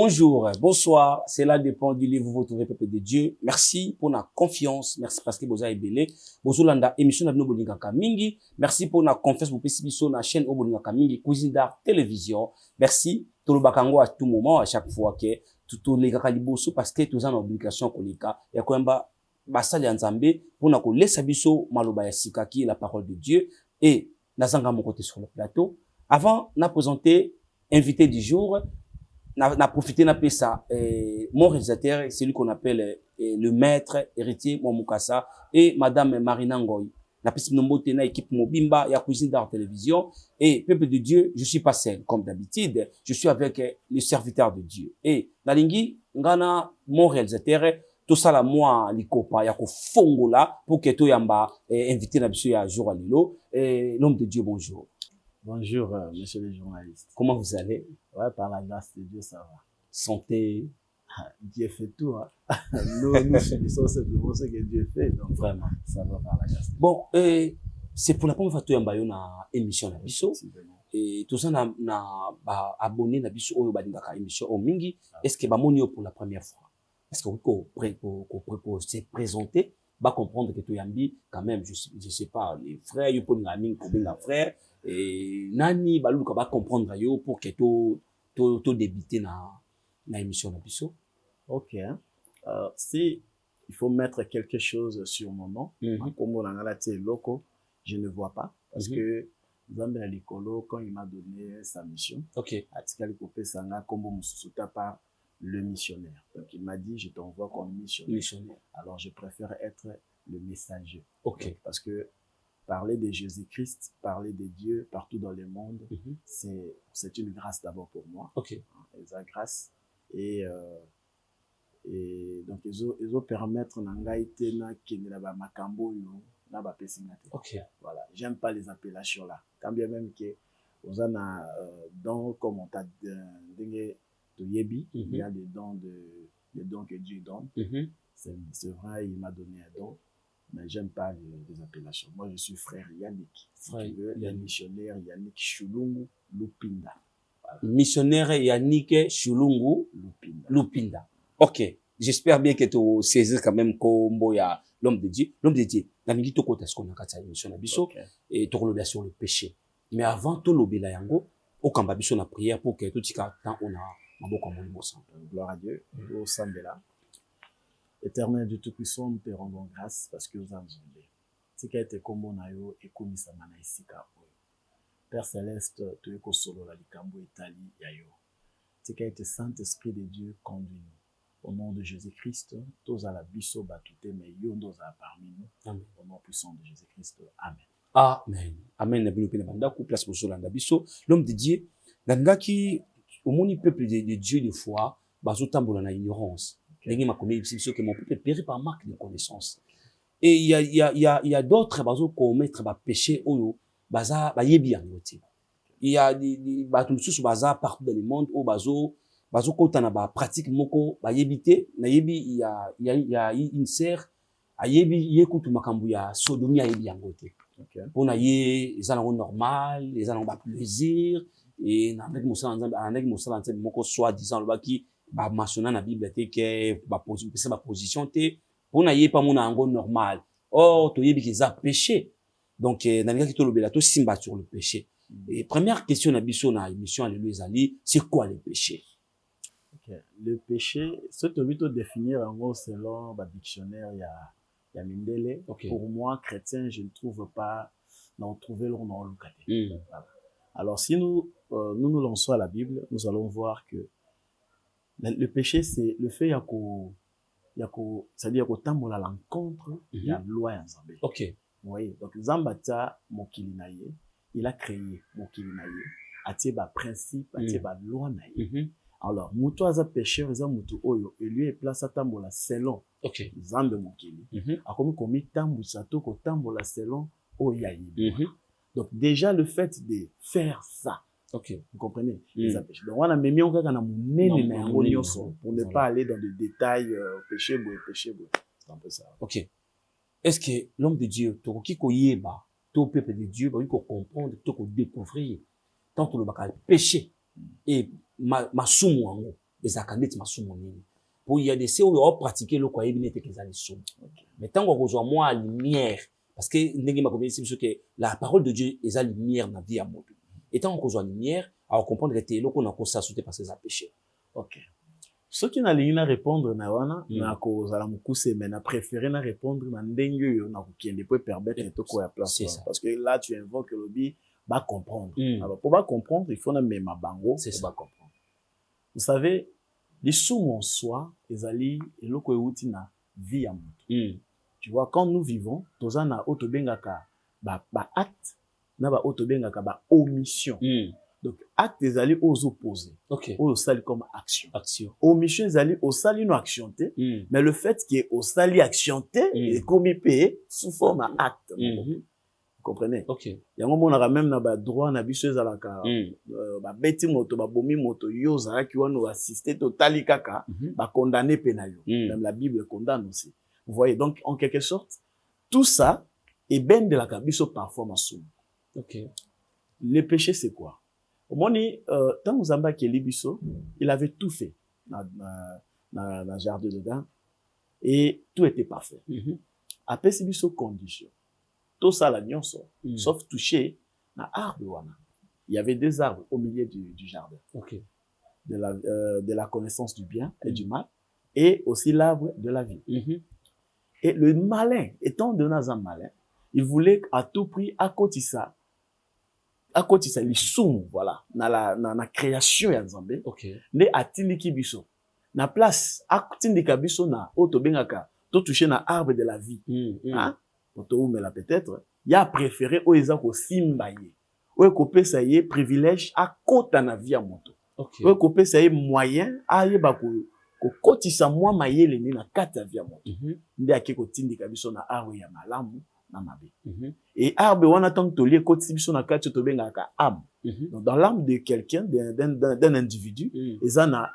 Bonjour, bonsoir, cela dépend du livre vous trouvez peuple de Dieu. Merci pour la confiance, merci parce que vous avez belé. Bozolanda émission na bino bolingaka mingi. Merci pour la confiance vous pesi biso na chaîne bolingaka mingi Cuisine d'Art télévision. Merci tout le bakango à tout moment à chaque fois que tout les kaka liboso parce que tous en obligation kolika ya kwamba basali ya Nzambe pour na ko laisser biso maloba ya sika qui est la parole de Dieu et nazanga mon côté sur le plateau. Avant na présenter invité du jour. Na profité na pesa mon réalisateur, c'est lui qu'on appelle le maître héritier Momukasa et madame Marina Ngoy. Na pesa nombote na équipe Mobimba ya Cuisine d'Art télévision et peuple de Dieu, je suis pas seul comme d'habitude, je suis avec le serviteur de Dieu. Et nalingi ngana mon réalisateur tout ça la moi likopa ya ko fongola pour que to yamba invité na biso ya jour alilo et l'homme de Dieu bonjour. Bonjour, monsieur le journaliste. Comment vous allez? Ouais, par la grâce de Dieu, ça va. Santé. Dieu fait tout, hein. Nous subissons simplement ce que Dieu fait, donc vraiment, ça va par la grâce de Dieu. Bon, c'est pour la première fois que tu as na émission na biso. Et tout ça na abonné na biso oyo balingaka émission au mingi. Est-ce que ba moni pour la première fois? Est-ce que pour se présenter, ba comprendre que tu yambi quand même je sais pas les frères yo pour ngami pour bien frère et nani balu ka ba comprendre yo pour que to débuter na émission na biso. OK. Si il faut mettre quelque chose sur mon nom, comme on a la loco, je ne vois pas parce que Zambé Alikolo quand il m'a donné sa mission. OK. Atikali kopé sanga kombo mususuta par le missionnaire. Donc il m'a dit je t'envoie comme missionnaire. Alors je préfère être le messager. OK. Donc, parce que parler de Jésus-Christ, parler de Dieu partout dans le monde, c'est une grâce d'abord pour moi. OK. C'est grâce et donc ils ont permettre nangaite na kenela ba makambo yo na ba pesingate. OK. Voilà, j'aime pas les appellations là. Quand bien même que aux ana dans comme on t'a dingue de yebi, il y a des dons que Dieu donne. C'est vrai, il m'a donné un don. Mais j'aime pas les appellations. Moi, je suis frère Yannick. Frère le missionnaire Yannick Shulungu Lupinda. Voilà. Missionnaire Yannick Shulungu Lupinda. Ok. J'espère bien que tu saisis quand même combo ya l'homme de Dieu. L'homme de Dieu. La mingi to kota ce qu'on a kata émission na biso et to lobia sur le péché. Mais avant to lobela yango, au kamba biso na prière pour que tout tika temps on a maboko mo libosa. Gloire à Dieu. Au Sambela. Éternel Dieu Tout-Puissant, nous te rendons grâce parce que nous avons zondé. C'est qu'a été comme on a eu et comme ça m'a naïsika. Père Céleste, tu es solo la likambo Italie yayo. C'est qu'a été Saint-Esprit de Dieu conduit-nous. Au nom de Jésus-Christ, tous à la biso batute mais yo nous a parmi nous. Amen. Au nom puissant de Jésus-Christ. Amen. Amen. Amen. Na bino pena banda ku place pour la biso. L'homme de Dieu, nangaki au moni peuple de Dieu des fois, bazo tambola na ignorance. Que mon peuple périt par manque de connaissance. Et il y a d'autres bazo commettre ba péché oyo baza ba yebi yangote. Il y a des batumsusu baza partout dans le monde au bazo kota na ba pratique moko ba yebité na yebi il y a une sœur a yebi yekutu makambu ya sodomie yebi yangote. Pour na ye ezana normal, ezana ba plaisir et na avec musala nzambe moko soit disant le baki ba mentionnant na Bible te que ba position te pour na ye pas mon ango normal. Or to yebi qu'ils a péché. Donc na linga ki to lobela to simba sur le péché. Et première question na biso na émission Alléluia Zali, c'est quoi le péché? OK. Le péché, c'est to vite définir en gros selon ba dictionnaire il y a Mindele. Pour moi chrétien, je ne trouve pas non trouver l'on dans le voilà. Alors si nous lançons à la Bible, nous allons voir que le péché, c'est le fait c'est-à-dire qu'au temps à l'encontre, il y a loi en Zambé. OK. Vous voyez, donc Zambata, Mokili Naye, il a créé Mokili Naye, atie ba principe, atie ba loi Naye. Alors, Moutou aza pécheur, aza Moutou Oyo, et lui est place à Tambola selon Zambe Mokili. A comme Tambu Sato, ko Tambola selon Oyayi. Donc, déjà, le fait de faire ça, OK. Vous comprenez? Donc, on a mis en cas pour ne pas aller dans des détails, péché. C'est un peu ça. OK. Est-ce que l'homme de Dieu, to ki ko yeba, to peuple de Dieu, ba ko comprendre, to ko découvrir, tant que le bakal péché et ma sumu ango. ezalaka neti masumu nini. Pour y a des se oyo pratiquer le koyebi neti eza lisumu. Mais tant qu'on reçoit moi lumière, parce que ndenge makomi c'est que la parole de Dieu eza lumière na vie ya moto. Et tant qu'on reçoit lumière, alors comprendre que t'es loko na ko s'assuter parce que ça péché. OK. Ce qui n'a ligne à répondre na wana na ko zala mukuse mais na préféré na répondre na ndenge yo na ko kende pour permettre to ko ya place. Parce que là tu invoques le bi ba comprendre. Alors pour ba comprendre, il faut na même bango pour ba comprendre. Vous savez, les sous en soi, ezali eloko euti na vie ya moto. Tu vois, quand nous vivons, tozana otobengaka ba acte na ba otobengaka ba omission. Donc acte ezali aux opposés. OK. Au sali comme action. Action. Omission ezali au sali no actionté, mais le fait qui est au sali actionté est commis payé sous forme acte. Vous comprenez? OK. Yango monaka même na ba droit na biso ezalaka ba beti moto ba bomi moto yo za ki wana assister totali kaka ba condamner penayo. Même la Bible condamne aussi. Vous voyez, donc en quelque sorte tout ça est ben de la kabiso parfois masum. OK. Le péché c'est quoi? Au moni tant Zamba Kelibiso, il avait tout fait dans jardin dedans et tout était parfait. Après c'est biso condition. Tout ça la nyonso, sauf toucher na arbre wana. Il y avait deux arbres au milieu du jardin. OK. De la connaissance du bien et du mal et aussi l'arbre de la vie. Et le malin, étant donné un malin, il voulait à tout prix accotisa l'issum, voilà, na la création ya Nzambe. OK. Ne atindiki biso. Na place atindika biso na otobengaka to toucher na arbre de la vie. Hein? Otoumela peut-être, il a préféré oeza ko simba ye. Oye ko pesa ye privilège à kota na vie ya moto. OK. Oye ko pesa ye moyen a yeba ko kotisa mwa mayele ni na kata vie ya moto. Nde akiko tindika biso na arbre ya malamu. Et arbre wana tant que lié côté biso na kati to bengaka âme. Donc dans l'âme de quelqu'un d'un individu, eza na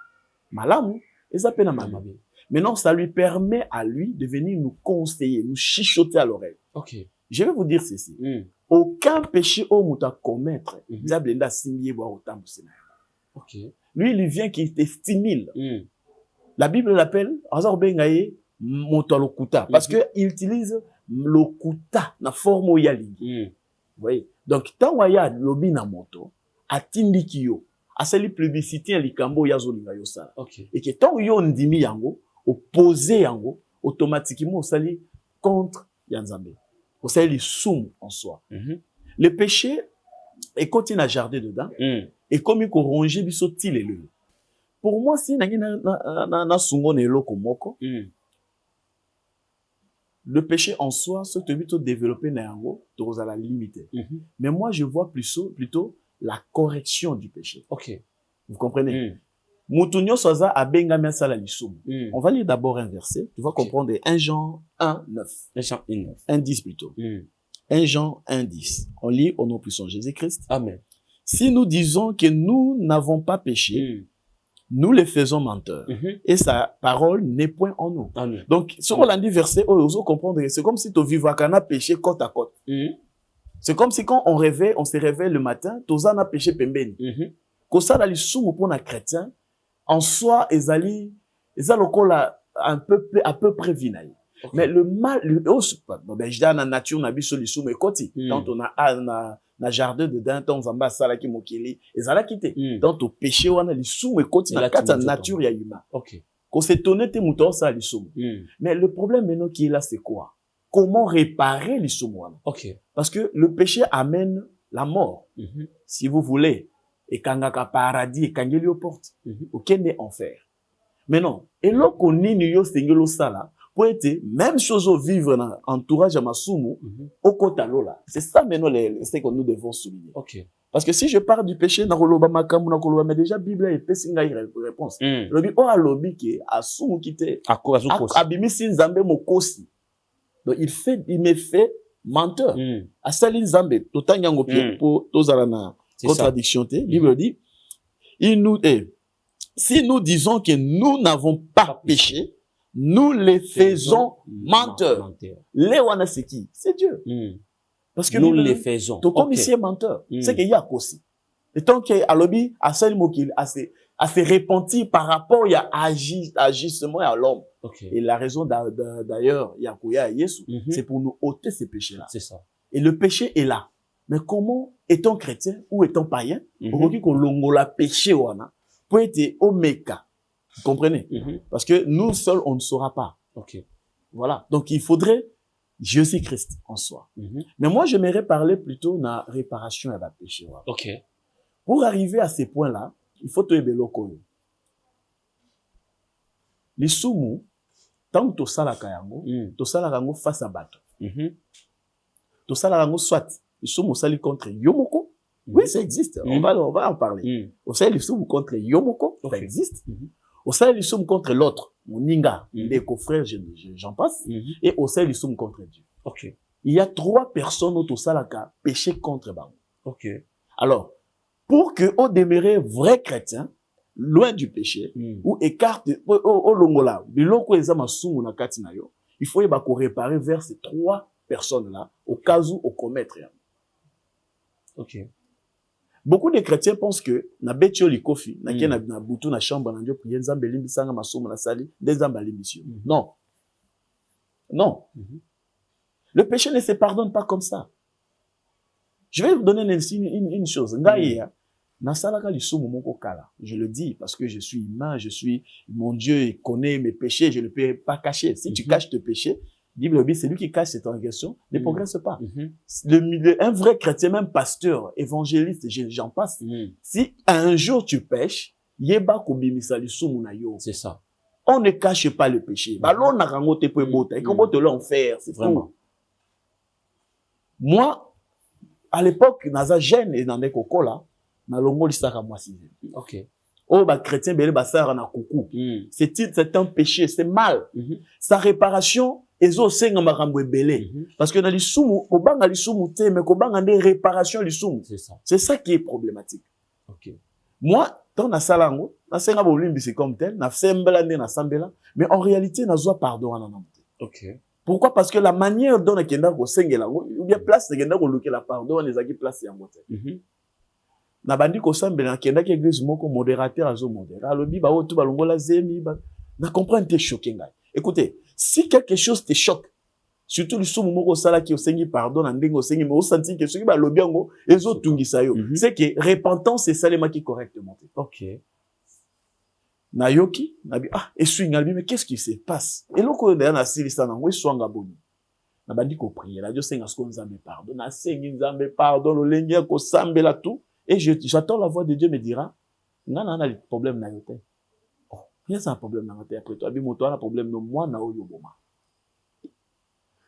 malamu, eza pe na malamu. Maintenant ça lui permet à lui de venir nous conseiller, nous chuchoter à l'oreille. OK. Je vais vous dire ceci. Aucun péché au muta commettre, diable nda simbié boire autant de. OK. Lui il vient qui te stimule. La Bible l'appelle azar bengaye motalokuta parce que il utilise lokuta na forme où il y a ligne. Vous voyez? Donc, tant qu'il y a lobby na moto, atindiki yo, asali plébiscité likambo ya zolinga yo sala. OK. Et que tant yo ndimi yango, opposé yango, automatiquement osali contre Yanzambe. Osali soum en soi. Le péché est continue à jardin dedans, et comme il ronge biso tilelo. Pour moi, si na sungo ne loko moko, le péché en soi, ce que tu as développé, tu as la limiter. Mais moi, je vois plutôt la correction du péché. OK. Vous comprenez? Moutounyo soza abenga mesala lisum. On va lire d'abord un verset. Tu vas comprendre 1 Jean 1, 9. 1 Jean 1, 9. 1, 10 plutôt. 1 Jean 1, 10. On lit au nom puissant Jésus-Christ. Amen. Si nous disons que nous n'avons pas péché, nous les faisons menteurs. Et sa parole n'est point en nous. Amen. Donc, ce qu'on a dit verset, on comprendre, c'est comme si tu vivais à péché côte à côte. C'est comme si quand on se réveille le matin, tu as péché pembeni. Quand ça, dans les sous pour un chrétien, en soi, ils un peu près vinaille. Okay. Mais le mal, ben, je dis dans la nature, on a vu sur les sous, mais quand on a na jardin dedans, ton zamba sala ki mokili, ezala quitté. Dans ton péché, on a les sous, mais quand na kata nature, il y a humain. OK. Quand c'est tonné, t'es mouton, ça, les sous. Mais le problème maintenant qui est là, c'est quoi? Comment réparer les sous? OK. Parce que le péché amène la mort. Si vous voulez, et kangaka paradis, et kangeli aux portes, aucun n'est enfer. Mais non. Et là, qu'on y yo sengelo sala, pour être même chose au vivre dans entourage à Masumu, au Kotalola. C'est ça maintenant ce que nous devons souligner. OK. Parce que si je parle du péché, mais déjà Bible est pessinga réponse. Lobi o alobi ke asumu kite abimisi nzambe mokosi. Donc il me fait menteur. Asali nzambe totanga ngopi pour tozala na contradiction te. Bible dit si nous disons que nous n'avons pas péché, nous les faisons menteurs. Les wana c'est qui? C'est Dieu. Parce que nous les faisons. Tout comme ici est menteur. C'est qu'il y a aussi. Et tant qu'il y a lobby, à seul mot qu'il à se repentir par rapport à agissement à l'homme. Ok. Et la raison d'ailleurs, Yakuya et Yesu, c'est pour nous ôter ces péchés-là. C'est ça. Et le péché est là. Mais comment, étant chrétien ou étant païen, on dit qu'on longola péché wana pour être omeka. Vous comprenez? Parce que nous seuls, on ne saura pas. Ok. Voilà. Donc, il faudrait Jésus-Christ en soi. Mais moi, j'aimerais parler plutôt de la réparation à la péché. Voilà. Ok. Pour arriver à ces points-là, il faut te beloko. Les sumu, tant que tu sala kayango, tu sala kango face à bateau. Tu sala kango soit, les sumu sali contre Yomoko. Oui, ça existe. On va en parler. Au sali les sumu contre Yomoko, ça existe. Au sali les sumu contre l'autre, Moninga, les confrères, j'en passe. Et au sali les sumu contre Dieu. Ok. Il y a 3 personnes au salaka péché contre Bango. Ok. Alors, pour que on demeure vrai chrétien, loin du péché, ou écarte, au longola, biloko ezama sumu na kati na yo, il faut y réparer vers ces 3 personnes-là, au cas où on commettre. Ok. Beaucoup de chrétiens pensent que, na betio likofi, na kia na butu na chambre na Dieu, prier nzambe limbisanga masumu na sali, des nzambe limbisio. Non. Non. Le péché ne se pardonne pas comme ça. Je vais vous donner une chose. Je le dis parce que je suis humain, mon Dieu connaît mes péchés, je ne peux pas cacher. Si tu caches tes péchés, c'est lui qui cache cette transgression, ne progresse pas. Un vrai chrétien, même pasteur, évangéliste, j'en passe. Si un jour tu pêches, c'est ça. On ne cache pas le péché. C'est vraiment. Moi, à l'époque, naza jeune et nande kokola, na longo lisaka moi sixième. Ok. Oh, ba chrétien, bele basara na kuku. C'est un péché, c'est mal. Sa réparation, ezo senga makambo ebele. Parce que na lisumu, kobanga lisumu te, mais kobanga nde réparation lisumu. C'est ça. C'est ça qui est problématique. Ok. Moi, dans na salango, na senga bolimbi c'est comme tel, na sembela nde na sambela, mais en réalité, na zoa pardon na namte. Ok. Pourquoi? Parce que la manière dont on kenda ko sengela, ou bien place kenda ko luke la pardon, on les a qui place yango te. Na bandi ko sambela kenda ki église moko modérateur azo modéra, alobi ba otu ba longola zemi ba. Na comprendre te choqué ngai. Écoutez, si quelque chose te choque, surtout le somo moko sala ki osengi pardon na ndengo osengi mais o senti que soki ba lobi yango ezo tungisa yo. C'est que repentance c'est salema qui correctement. Ok. Nayoki, nabi, et suis ngalbi, mais qu'est-ce qui se passe? Et l'on d'ailleurs na silisa nango, swanga boni. Na bandi ko prier, la Dieu senga sko nzambe pardon, na sengi nzambe pardon, le lengia ko sambela tout, et j'attends la voix de Dieu me dira, ngana na le problème na yote. Oh, il y a un problème na yote après toi, bi moto na problème no moi na oyo boma.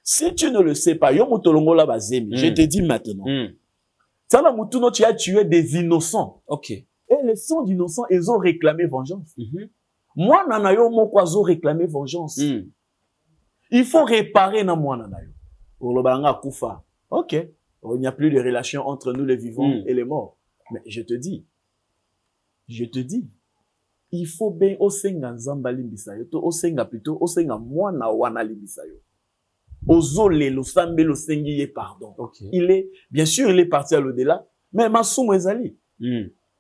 Si tu ne le sais pas, yo moto longo la bazemi, je te dis maintenant. Ça la moto no tu as tué des innocents. Ok. Et les sons d'innocents, ils ont réclamé vengeance. Moi, nanayo, moko, ils ont réclamé vengeance. Il faut réparer na moi, nanayo. Pour le balanga koufa. Ok. Il n'y a plus de relation entre nous, les vivants et les morts. Mais je te dis, il faut bien osenga nzamba limbisayo, to osenga plutôt, osenga moi na wana limbisayo. Ozole, lo sambe, lo sengi, pardon. Okay. Bien sûr, il est parti à l'au-delà, mais ma somme ezali.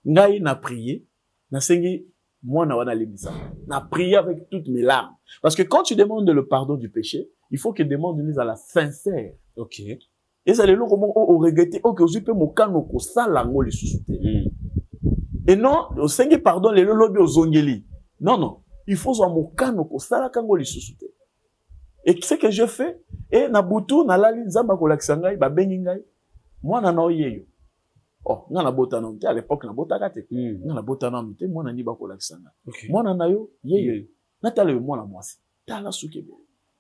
Ngai na prié, na sengi, moi na wana limisa. Na prié avec toutes mes larmes. Parce que quand tu demandes le pardon du péché, il faut que tu demandes une à la sincère. Ok. Et ça les comment on regretté, ok, aussi peut mon kano ko salango les sous-souter. Et non, au sengi pardon les lobby aux ongeli. Non. Il faut zo mon kano ko salakango les sous-souter. Et ce que je fais, et na butu na lali nzamba ko laksangai ba bengi ngai. Moi na no yeyo. Oh, nga na bota na mte, à l'époque na bota kate. Nga na bota na mte, moi na ni ba ko lakisanga. Moi na na yo, yeyo. Na tale moi na mwasi. Tala sukebe.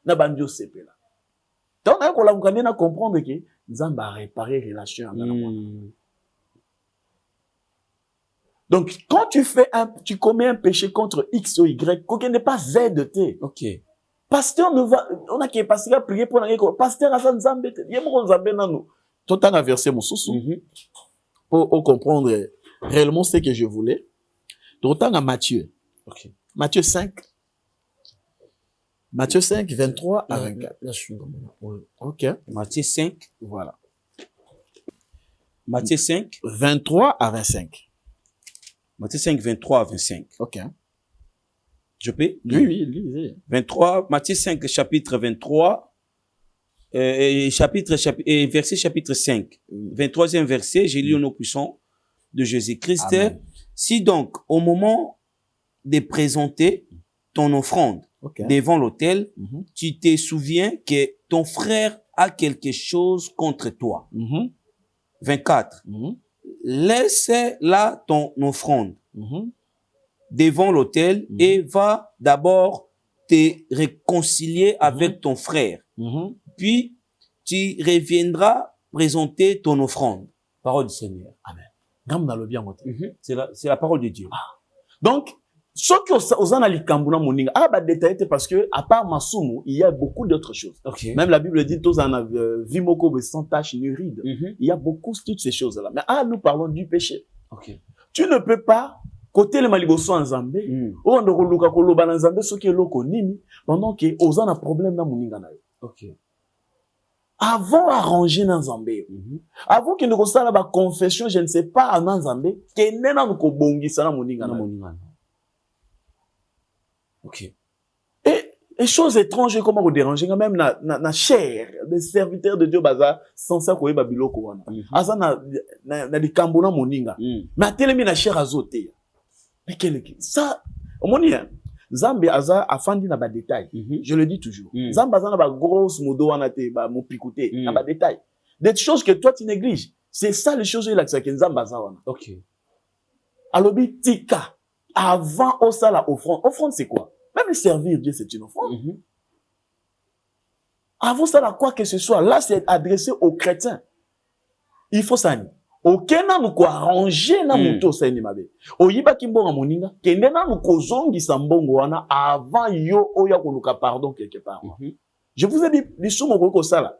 Na bandio sepela. Donc na ko la mukane na comprendre que nzamba a réparé relation avec moi. Donc quand tu commets un péché contre X ou Y, quoi n'est pas Z de T. OK. Pasteur ne va on a qui pasteur prier pour na pasteur a nzambe te. Yemo nzambe na nous. Tout en inversé mon sousou. Pour comprendre réellement ce que je voulais. Donc, à Matthieu. Okay. Matthieu 5. Matthieu 5, 23 à 24. Là, je suis OK. Matthieu 5. Voilà. Matthieu 5. 23 à 25. Matthieu 5, 23 à 25. Ok. Je peux? Oui, lisez. 23, Matthieu 5, chapitre 23, verset chapitre 5. 23e verset, j'ai lu au nom puissant de Jésus-Christ. Amen. Si donc, au moment de présenter ton offrande devant l'autel, tu te souviens que ton frère a quelque chose contre toi. 24. Laisse là ton offrande devant l'autel et va d'abord te réconcilier avec ton frère. Puis, tu reviendras présenter ton offrande. Parole du Seigneur. Amen. C'est la parole de Dieu. Donc, ce que aux likambu moninga, détaillé parce que, à part Masumu, il y a beaucoup d'autres choses. Même la Bible dit, tous en vimoko sans tache ni ride. Il y a beaucoup de toutes ces choses-là. Mais nous parlons du péché. Tu ne peux pas, côté le maliboso en Zambé, ou on doit luka koloba en Zambé, ce qui est loko nini, pendant que aux un problème na moninga na yo. Avant arranger dans Zambé, avant qu'il ne reçoive la confession, je ne sais pas en Zambé, que nena nous kobongi sana moninga na yo. Et chose étrange, comment vous dérangez, même na chair, des serviteurs de Dieu, baza, sans ça, quoi, babilo, quoi, asa na di kambona moninga. Mais à télé, na chair azote. Mais quel est ça? Au monia, Zambé aza afandi na ba détail. Je le dis toujours. Zambé aza na ba grosse modo anate, ba mo pikoute, na ba détail. Des choses que toi tu négliges. C'est ça les choses là que Zambé aza wana. Alobi tika. Avant au ça la offrande. Offrande c'est quoi? Même servir Dieu, c'est une offrande. Avant ça, quoi que ce soit, là, c'est adressé aux chrétiens. Il faut ça. Aucun n'a nous quoi arranger na muto ça ni mabe. Oyiba kimbonga moninga, kende na nous kozongi sambongo wana avant yo oya koluka pardon quelque part. Je vous ai dit, les soumons ko ça là.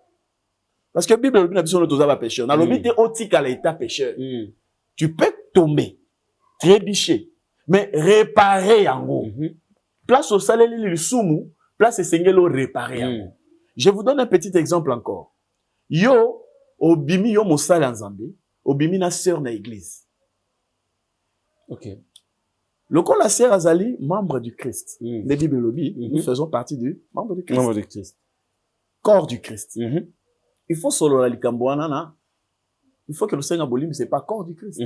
Parce que la Bible n'a besoin de tous les pécheurs. Na lobi te otika l'état pécheur. Tu peux tomber, trébucher, mais réparer en gros. Place au salaire le soumou, place sengelo réparer. Je vous donne un petit exemple encore. Yo, obimi yo mosala en Zambie, obimi na sœur na église. Le con la sœur Azali, membre du Christ. Les Bibles lobby, nous faisons partie du membre du Christ. Membre du Christ. Corps du Christ. Il faut solo la likamboana, il faut que le Seigneur Bolim, c'est pas corps du Christ.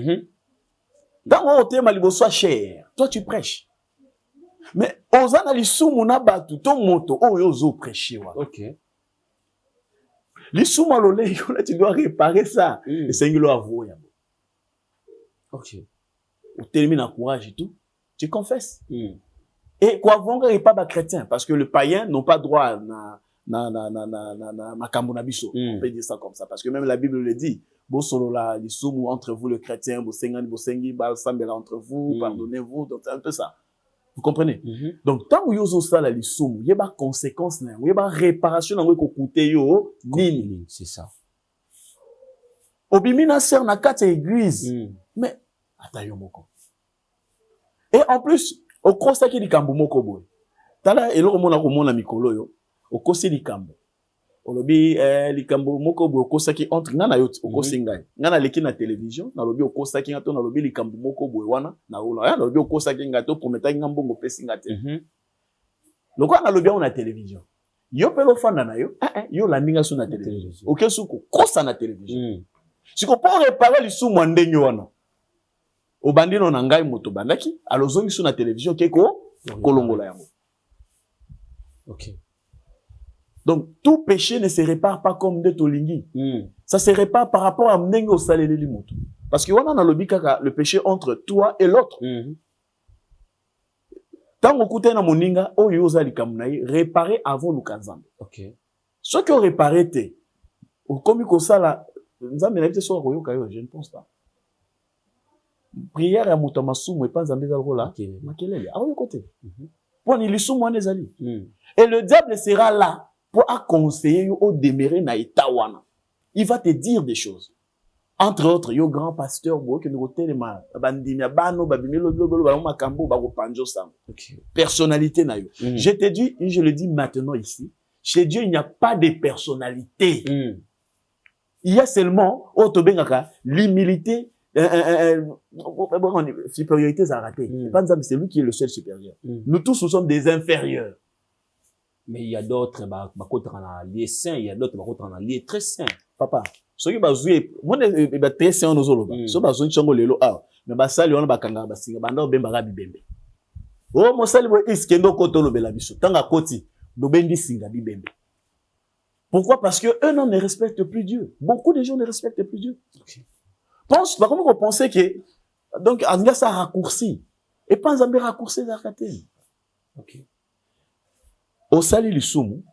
Dans on thème libo soit cher, toi tu prêches. Mais ozana lisumu na batu to moto oyo zo prêcher wa. Lisumu alole yo tu dois réparer ça. Et sengelo avo ya. Ou termine en courage et tout, tu confesses. Et quoi vonga est pas ba chrétien parce que le païen n'ont pas droit na makambo na biso. On peut dire ça comme ça parce que même la Bible le dit. Bo solo la lisumu entre vous le chrétien, bo sengani bo sengi ba sambela entre vous, pardonnez-vous, donc c'est un peu ça. Vous comprenez? Donc, tant que vous avez ça, il y a des conséquences, il y a des réparations, c'est ça. Obimina sert na kati église. Mais, attends, moko. Et en plus, au kosa ki likambo moko boy. Tala, elo komona komona mikolo yo. Au kosi likambo. Olobi, likambo moko boy, au kosa ki entre, ngana yot, au kosi ngai. Ngana leki na télévision, na lobi au kosa ki ngato, na lobi likambo moko boy wana, na ola. Na lobi au kosa ki ngato, prometa ngambo ngo pesi ngate. Loko na lobi na télévision. Yo pelo fanda na yo, yo la ninga su na télévision. Ok suko, kosa na télévision. Si ko pour réparer li su mwande wana. Obandino na ngai moto bandaki, alozongi su na télévision keko, kolongola yango. Donc, tout péché ne se répare pas comme de tolingi. Ça se répare par rapport à mnengo salele limoto. Parce que on a le péché entre toi et l'autre. Tant qu'on coûte na moninga, o yoza likamnaï, réparer avant le kazam. Ce qui ont réparé te, comme il ça là, nous avons été sur le je ne pense pas. Prière à Moutamassou, mais pas en désordre là. Makelele, à côté. Pour l'issou, moi, les alliés. Et le diable sera là. Pour conseiller au demeurer na itawana. Il va te dire des choses. Entre autres, yo grand pasteur bo que nous telema bandimia bano babimelo globalo ba makambo ba panjo sam. Personnalité na yo. Je te dis, et je le dis maintenant ici, chez Dieu il n'y a pas de personnalité. Il y a seulement autobengaka l'humilité supériorité, ça a raté. C'est lui qui est le seul supérieur. Nous tous, nous sommes des inférieurs. Mais il y a d'autres, liés sains, il y a d'autres, liés très sains. Papa, ceux qui bazoué, moi, très sains, nous sommes là. Ceux qui bazoué, sont les lots. Mais basali, on a bakanga, basinga, banda, bemba, bibembe. Oh, mon sali, moi, iskendo, koto, lo, belabiso. Tanga, koti, dobendi, singa, bibembe. Pourquoi? Parce que eux, non, ne respectent plus Dieu. Beaucoup de gens ne respectent plus Dieu. Okay. Pense, par contre, vous pensez que, donc, Anga, ça raccourci. Et pas en Zambie raccourci, ça a ok. Au sali, le soumou,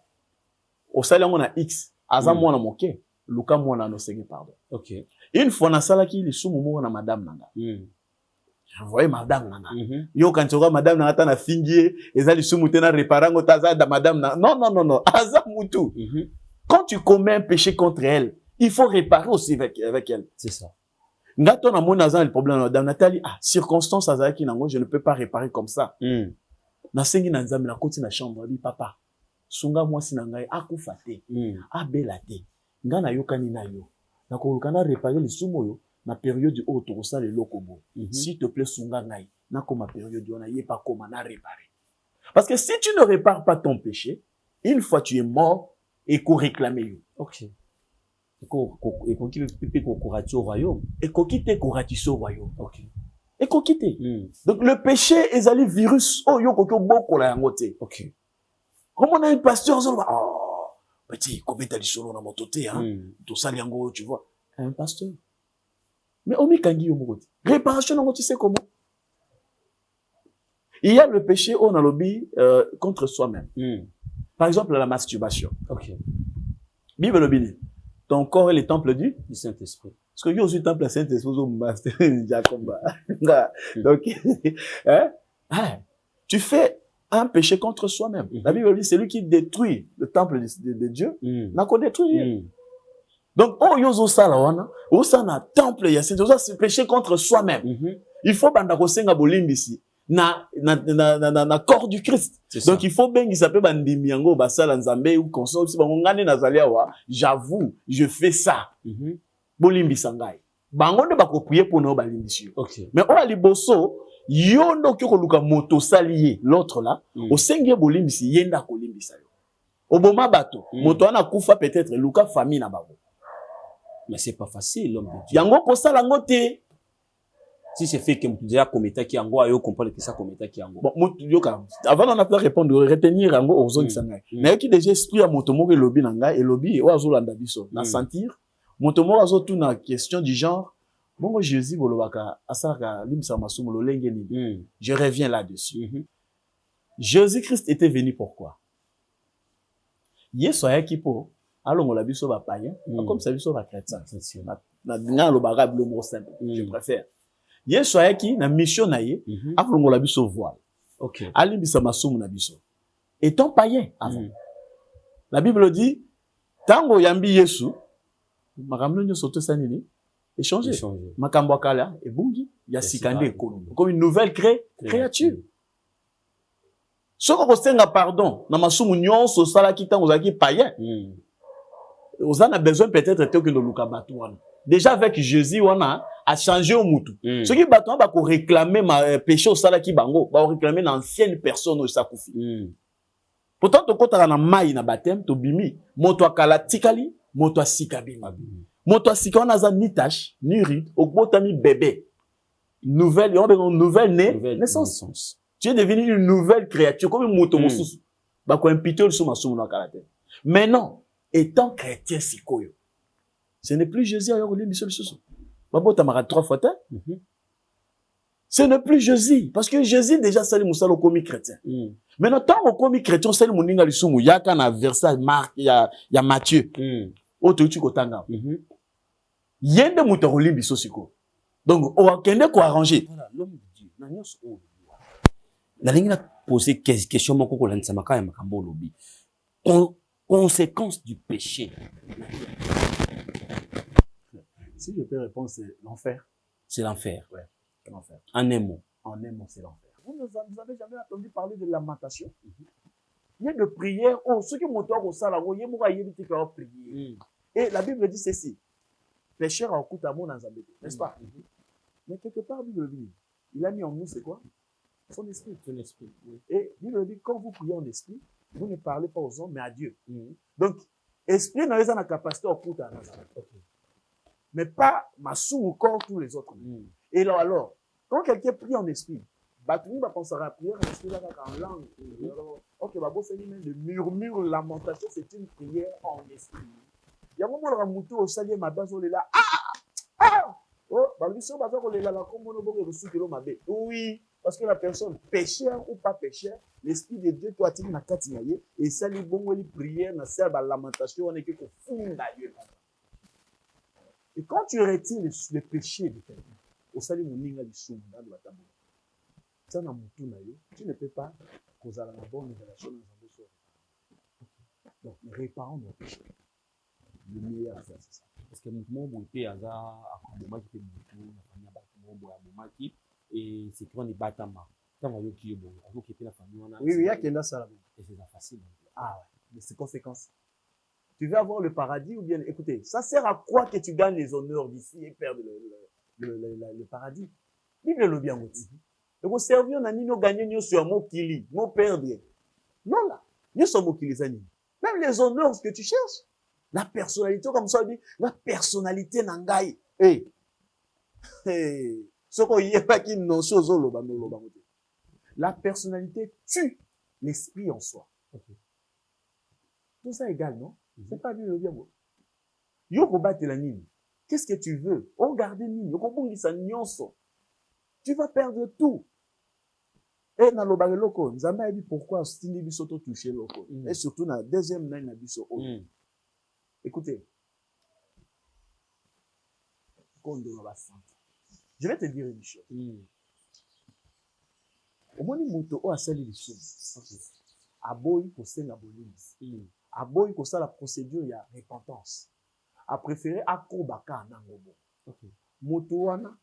au sali, on a X. Azam, on a moqué. Luka, on a no pardon. Ok. Une fois, on a salaki, le soumou, on a madame Nanga. Vous voyez, madame Nanga. Yo, quand tu vois madame Nanga, t'en as fingié, et ça, le soumou, t'en as réparé, on t'a da madame Nanga. Non, non, non, non. Azam, moutou. Quand tu commets un péché contre elle, il faut réparer aussi avec elle. C'est ça. Ngato na mon azan le problème madame Nathalie, circonstance azaki nango, je ne peux pas réparer comme ça. Na sengi na nzambe na koti na chambre bi papa. Sunga mwasi na ngai akufa te. Abela te. Nga na yokani na yo. Na ko kana réparer le sumo yo na période au to ça le lokobo. S'il te plaît sunga ngai na ko ma période on a yé pas comment na réparer. Parce que si tu ne répares pas ton péché, une fois tu es mort et qu'on réclamer yo. OK. Et qu'on quitte au royaume. Et qu'on quitte au royaume. OK. Et qu'on quitte. Donc le péché est allé virus. Oh yo koko boko la ngote. OK. Comme on a un pasteur oh petit combien t'as dit solo na mototé hein. Tout ça liango tu vois. Un pasteur. Mais omi kangi yo mokoti. Réparation nango tu sais comment. Il y a le péché on a lobby contre soi-même. Par exemple la masturbation. OK. Bible le bini. Ton corps est le temple du Saint-Esprit. Parce que yo aussi temple du Saint-Esprit au master Jacoba. Donc hein? Tu fais un péché contre soi-même. La Bible dit c'est lui qui détruit le temple de Dieu, n'a qu'à détruire. Donc oh yo zo sala wana, o sana temple ya c'est péché contre soi-même. Il faut banda ko senga bolimbisi na corps du Christ. Donc il faut bien qu'il s'appelle bandimi yango basala nzambe ou console si bango ngane nazalia wa, j'avoue, je fais ça. Bolimbisa ngai. Bango ne ba ko prier pour no balimbisi. OK. Mais o liboso yo ndo ko luka moto salié l'autre là, o senge bolimbisi yenda ko limbisa yo. Oboma bato, moto ana kufa peut-être luka famille na babo. Mais c'est pas facile l'homme de Dieu. Yango ko sala ngote. Si c'est fait que déjà commettre qui ango ayo comprendre que ça commettre qui ango. Bon avant on a pas répondre retenir ango ozo kisanga. Mais qui déjà esprit à moto moko lobby nanga et lobby o azolanda biso na sentir moto moko azo tout na question du genre bongo Jésus bolobaka asaka limsa masumu lo lenge ni. Je reviens là-dessus. Jésus-Christ était venu pourquoi? Yesu ayaki po alongola biso ba païen comme ça biso ba chrétien. Na dinga lo barabe le mot simple. Je préfère. Yesu ayaki na mission na ye akolongola biso voile. OK. Alimbisa masumu na biso. Étant païen avant. La Bible dit tango yambi Yesu makambo nyonso to sanini échanger. Makambo akala e bungi ya sikande ekonomi. Comme une nouvelle créature. Soko ko senga pardon na masumu nyonso sala kitango zaki païen. Vous en a besoin peut-être que de luka batouana. Déjà avec Jésus on a changé au moutou. Ce qui batouana ba ko réclamer ma péché au sala ki bango, ba réclamer l'ancienne personne au sakoufi. Pourtant to kota na mai na baptême to bimi, moto akala tikali, moto asikabi. Moto asika on a za ni tache, ni ride, au botami bébé. Nouvelle naissance. Tu es devenu une nouvelle créature comme une moto mosusu. Ba ko impiter sur masumu na karaté. Mais non, étant chrétien sikoyo. Ce n'est plus Jésus à Yoroli Bissol Soso. Babo tamara 3 fois. Ce n'est plus Jésus. Parce que Jésus déjà sali musalo komi chrétien. Maintenant, tant qu'on komi chrétien, sali muninga lisumu, yaka na verset Marc, ya Matthieu. Oto tu kotanga. Yende mutaroli Bissol Siko. Donc, on va kende ko arranger. Voilà, l'homme de Dieu. Na nyos o. La ligne a posé question moko ko lanisa makaya makambo lobi. Conséquence du péché. Si je peux répondre, c'est l'enfer. C'est l'enfer. Ouais, c'est l'enfer. En un mot. En un mot, c'est l'enfer. Vous n'avez jamais entendu parler de lamentation? Il y a de prière. Oh, ceux qui montent au salon, il y a des gens qui prier. Et la Bible dit ceci. Pécheur en coup à mon ensemble. N'est-ce pas? Mais quelque part, Bible dit, il a mis en nous, c'est quoi? Son esprit. Son esprit, oui. Et Bible dit, quand vous priez en esprit, vous ne parlez pas aux hommes, mais à Dieu. Donc, esprit n'a pas la capacité au pouta. Mais pas ma sous ou corps tous les autres. Et là, alors, quand quelqu'un prie en esprit, tout le monde va penser à la prière en esprit, là, en langue. Ok, bah, bon, c'est le murmure, lamentation, c'est une prière en esprit. Il y a un moment où on a au salier, ma base, on est là. Oh, bah, lui, on va faire là, comme on a reçu que l'on m'a dit. Oui, parce que la personne, pécheur ou pas pécheur, l'esprit de Dieu, toi, tu es dans et ça, les bons, les prières, la lamentation, on est que fou d'ailleurs. Et quand tu retires le péché de quelqu'un, au salut, mon ninga du soum, dans la table, tu ne peux pas causer la bonne révélation dans un besoin. Donc, réparons nos péchés. Le meilleur, c'est ça. Parce que mon beau était à moment qui était beaucoup, et c'est qu'on est batama. Quand on a eu qui est bon, on a eu la famille. Oui, il y a qui est là, ça. Et c'est facile. Ah ouais, mais c'est conséquences. Tu veux avoir le paradis ou bien, écoutez, ça sert à quoi que tu gagnes les honneurs d'ici et perdre le paradis? Bible le bien aussi. Donc, au servir, on a ni nous gagner, ni sur mon kili, nous perdre. Non, là, nous sommes au kili, même les honneurs que tu cherches. La personnalité, comme ça, on dit, la personnalité n'angaï. Hey. Ce qu'on y est pas qui non chose la personnalité tue l'esprit en soi. Okay. Tout ça égal, non? C'est pas bien le bien. Yo ko battre la nini. Qu'est-ce que tu veux? Regardez nini. Yo ko bongi sa nyonso. Tu vas perdre tout. Et dans le bagage loko, Nzambe a dit pourquoi stini biso to toucher loko. Et surtout dans deuxième nain na biso. Écoutez. Je vais te dire une chose. Au moins, moto o asali lisum. Aboyi ko senga bolinzi. Aboyi ko sala procédure ya repentance. A préféré akobaka nangobo. Moto wana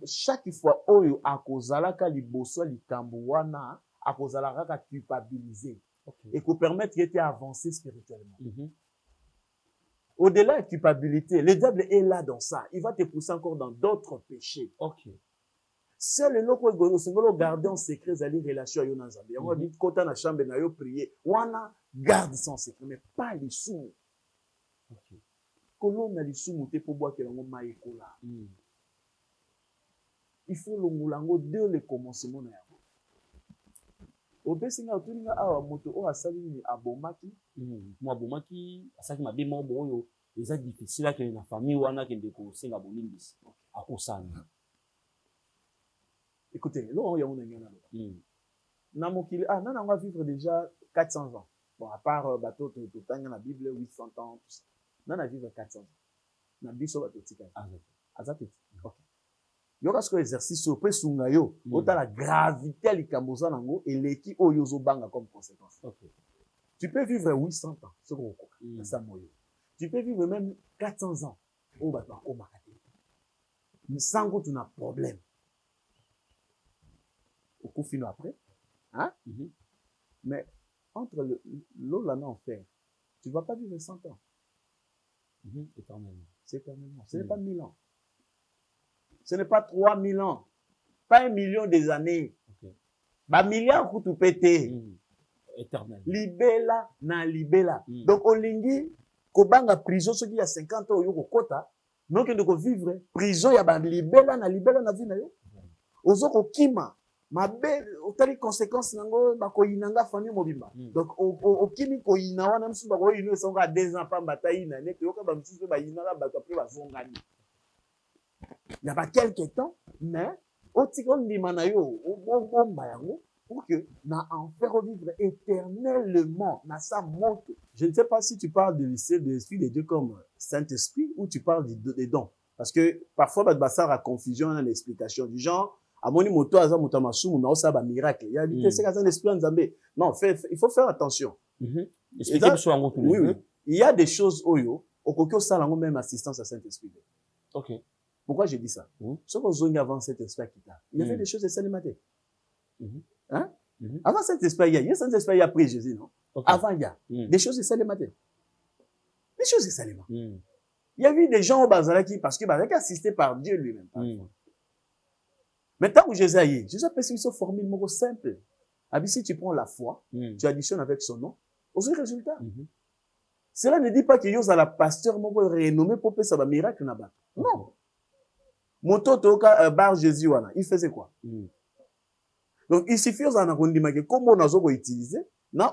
chaque fois oyo akozalaka liboso likambo wana akozalaka ka culpabiliser et ko permettre qu'il avancer spirituellement. Au-delà de la culpabilité, le diable est là dans ça. Il va te pousser encore dans d'autres péchés. Seul le loco ego singolo garder en secret zali relation yo na Nzambe. On dit kota na chambre na yo prier. Wana garde son secret mais pas les sous. Kolo na les sous te pour boire que l'on ma ekola. Il faut longolango dès le commencement na yango. Obesinga otuninga awa moto o asali ni abomaki. Mo abomaki asaki mabe mo boyo eza difficile que na famille wana kende ko senga bolimbisi. Akosana. Écoutez, là, on y a on va vivre déjà 400 ans. Bon, à part bateau, tout le temps, dans la Bible, 800 ans, tout ça. On va vivre 400 ans. Dans la Bible, on va tout tika. Ok. Il y aura ce que l'exercice au près sungayo, autant la gravité à l'ikambosa nango et l'équipe au yozo banga comme conséquence. Tu peux vivre 800 ans, c'est gros quoi. Tu peux vivre même 400 ans. On va pas au sans que tu n'as problème. Au coup final après, hein? Mais entre l'eau là en fer, tu ne vas pas vivre 100 ans. Éternellement. C'est éternellement. Ce n'est pas 1000 ans. Ce n'est pas 3000 ans. Pas 1 million des années. Bah, milliard pour tout péter. Éternel. Libella na libella. Donc, au lingi, kobanga prison, ceux qui a 50 ans, yoko kota, donc, de vivre prison, ya ba libella na vie na yo. Ozoko kima. Mabe otali conséquence nango bakoyinanga famille mobimba. Donc okimi koyina wana msu bakoyina songa 2 ans pa bataina ne yoka ba msu ba yinanga bato après bazongani. Il y a pas quelque temps mais otikon ndimana yo obomba yango pour que na en faire vivre éternellement na sa monte. Je ne sais pas si tu parles de l'esprit de Dieu comme Saint-Esprit ou tu parles des dons parce que parfois ça a confusion dans l'explication du genre amoni moto aza moto masumu mais ça ba miracle. Il y a dit c'est un esprit Nzambe. Non, il faut faire attention. Oui. Il y a des choses oyo okokyo salango même assistance à Saint-Esprit. OK. Pourquoi j'ai dit ça? Ce qu'on zongi avant cet esprit qui t'a. Il y avait des choses de salimate. Hein? Avant cet esprit il y a Saint-Esprit a pris Jésus non? Avant il y a des choses de salimate. Des choses de salimate. Il y a eu des gens au Bazala qui parce que bazaki assisté par Dieu lui-même. Mais tant que Jésus a eu, Jésus a fait une formule mot simple. Si tu prends la foi, tu additionnes avec son nom, au résultat. Cela ne dit pas que Yosa la pasteur mot renommé pour faire ça miracle là-bas. Non. Moto toka bar Jésus wana, il faisait quoi? Donc il suffit aux anakondima que comme on a zo utiliser na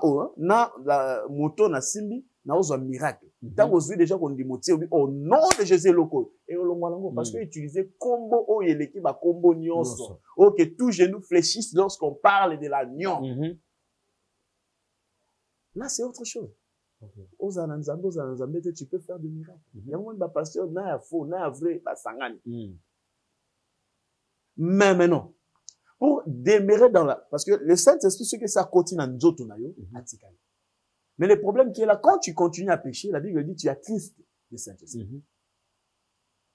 la moto na simbi na ozo miracle. Tant qu'on suit déjà qu'on dit motier au nom de Jésus loco et au longo parce que utiliser combo o yeleki ba combo nyonso. OK, tout genou fléchisse lorsqu'on parle de l'agneau. Là c'est autre chose. Aux ananzambo tu peux faire des miracles. Il y a un pasteur na faux na vrai ba sangani. Mais maintenant, pour demeurer dans la... Parce que le Saint-Esprit, ce que ça continue en Nzoto na yo, mais le problème qui est là, quand tu continues à pécher, la Bible dit tu as triste le Saint-Esprit.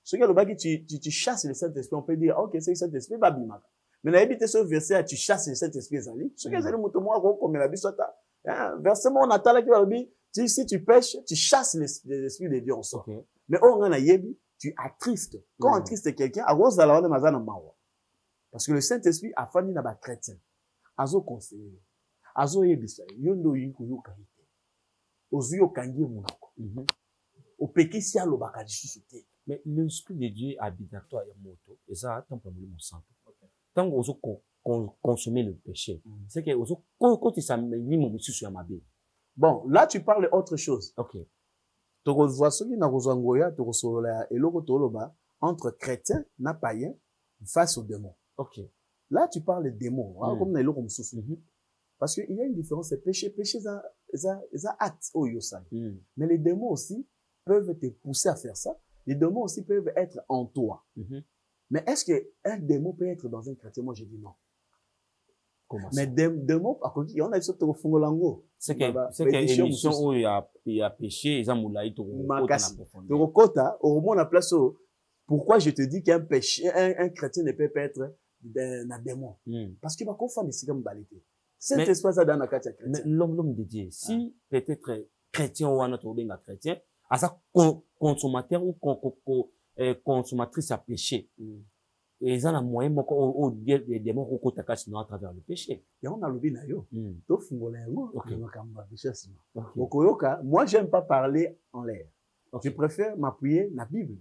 Ce qui est le bas tu chasses le Saint-Esprit, on peut dire, ok, c'est le Saint-Esprit, bah bimaka. Mais là, tu ce verset, tu chasses le Saint-Esprit, ce qui est le mouton, moi, comme la Bible soit verset, on attend là qui va dire, si tu pêches, tu chasses l'Esprit de Dieu en soi. Mais on a yebi, tu attristes. Quand on attriste quelqu'un, à cause de la mazana mawa. Parce que le Saint-Esprit a fait un chrétien. Azo conseiller. Azo yebisa. Yondo yinku yokaite. Ozu yokangie munako. Au péché si alo bakadishuté. Mais l'Esprit de Dieu habite à toi et moto. Et ça, tant pour mon sang. Tant qu'on consommer le péché. C'est que quand tu s'amènes mon monsieur sur ma vie. Bon, là tu parles autre chose. OK. Toko voici na kozangoya toko solola eloko toloba entre chrétiens na païens face aux démons. OK. Là, tu parles de démons. Comme dans comme parce qu'il y a une différence. C'est péché. Péché, ça acte au yosai. Mais les démons aussi peuvent te pousser à faire ça. Les démons aussi peuvent être en toi. Mais est-ce qu'un démon peut être dans un chrétien? Moi, je dis non. Comment ça? Mais démons, on a surtout au fond de l'ango. C'est que l'émission où il y a péché, ils ont moulaï tout le kota, au moins la place où, pourquoi je te dis qu'un péché, un chrétien ne peut pas être un démon? Parce qu'il va confondre des signes balité. Cet espace dans la carte chrétien. Mais l'homme de Dieu, si peut-être chrétien ou un autre bien chrétien, à ça consommateur ou consommatrice à péché, ils ont un moyen au des démons au côté à travers le péché. Et on a le bien d'ailleurs. Moi, j'aime pas parler en l'air. Je préfère m'appuyer na Bible.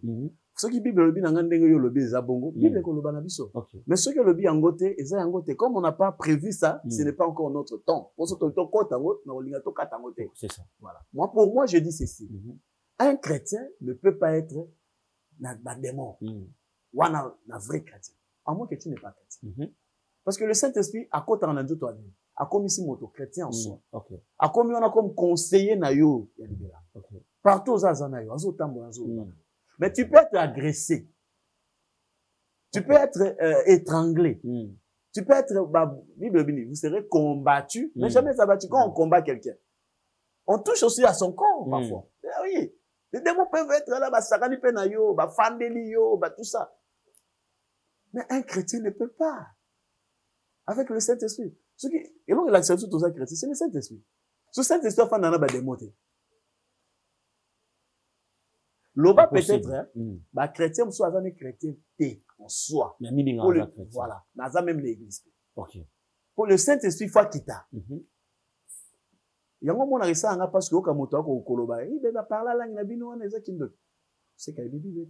Ce qui Bible le bien ngandenge yo le bien zabongo, Bible ko le banabiso. Mais ce que le bien ngoté, eza ngoté comme on n'a pas prévu ça, ce n'est pas encore notre temps. Pour ce temps kota ngot na olinga to kata ngoté. C'est ça. Voilà. Moi pour moi je dis ceci. Un chrétien ne peut pas être na démon. Ou un vrai chrétien. À moins que tu n'es pas chrétien. Parce que le Saint-Esprit a kota en ndoto a dit. A comme ici moto chrétien en soi. A comme on a comme conseiller na yo ya libéra. Partout aux azana yo, azo tambo azo. Mais tu peux être agressé. Tu peux être étranglé. Tu peux être, vous serez combattu, mais jamais abattu. Quand on combat quelqu'un, on touche aussi à son corps parfois. Oui, les démons peuvent être là, sakani penayo, fandeli yo, tout ça. Mais un chrétien ne peut pas. Avec le Saint-Esprit. Et donc, l'acceptation de tous les chrétiens, c'est le Saint-Esprit. Ce Saint-Esprit, il a des mots. L'oba peut-être, chrétien, soit un chrétien en soi. Voilà. Dans même l'église. Pour le Saint-Esprit, il faut quitter. Il y a un moment où ça parce que il va parler la langue na bino na ezakindo. C'est qu'il Bible